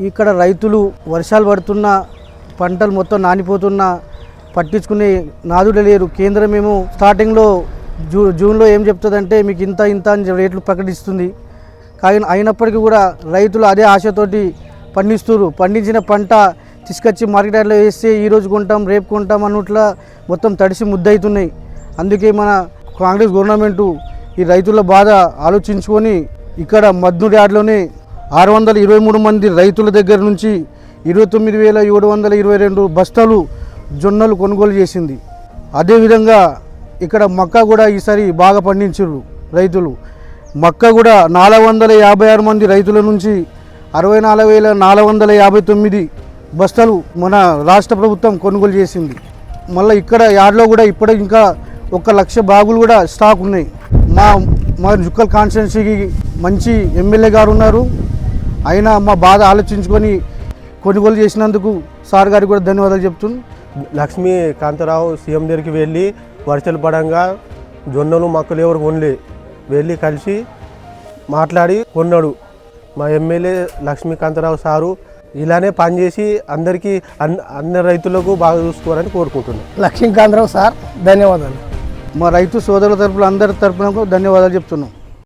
ఇక్కడ రైతులు వర్షాలు పడుతున్న పంటలు మొత్తం నానిపోతున్నా పట్టించుకునే నాదుడే లేరు. కేంద్రం మేము స్టార్టింగ్లో జూన్లో ఏం చెప్తుందంటే మీకు ఇంత అని రేట్లు ప్రకటిస్తుంది. కానీ అయినప్పటికీ కూడా రైతులు అదే ఆశతోటి పండిస్తున్నారు. పండించిన పంట తీసుకొచ్చి మార్కెట్ యార్డ్లో వేస్తే ఈరోజు కొంటాం రేపు కొంటాం అన్నట్లా మొత్తం తడిసి ముద్దవుతున్నాయి. అందుకే మన కాంగ్రెస్ గవర్నమెంటు ఈ రైతుల బాధ ఆలోచించుకొని ఇక్కడ మద్నూర్ యార్డ్లోనే 623 మంది రైతుల దగ్గర నుంచి 29,722 బస్తాలు జొన్నలు కొనుగోలు చేసింది. అదేవిధంగా ఇక్కడ మక్క కూడా ఈసారి బాగా పండించారు రైతులు. మక్క కూడా 456 మంది రైతుల నుంచి 64,459 బస్తాలు మన రాష్ట్ర ప్రభుత్వం కొనుగోలు చేసింది. మళ్ళీ ఇక్కడ యార్డ్లో కూడా ఇప్పుడు ఇంకా 1,00,000 బాగులు కూడా స్టాక్ ఉన్నాయి. మా జుక్కల్ కాన్స్టిట్యున్సీకి మంచి ఎమ్మెల్యే గారు ఉన్నారు. అయినా మా బాధ ఆలోచించుకొని కొనుగోలు చేసినందుకు సార్ గారికి కూడా ధన్యవాదాలు చెప్తున్నాను. లక్ష్మీ కాంతారావు సీఎం దగ్గరికి వెళ్ళి వర్షాలు పడంగా జొన్నలు మక్కలు ఎవరు కొనలే, వెళ్ళి కలిసి మాట్లాడి కొన్నాడు. మా ఎమ్మెల్యే లక్ష్మీ కాంతారావు సారు ఇలానే పనిచేసి అందరికీ అన్ని రైతులకు బాగా చూసుకోవాలని కోరుకుంటున్నాను. లక్ష్మీ కాంతారావు సార్ ధన్యవాదాలు. మా రైతు సోదరుల తరపున అందరి తరపున ధన్యవాదాలు చెప్తున్నాం.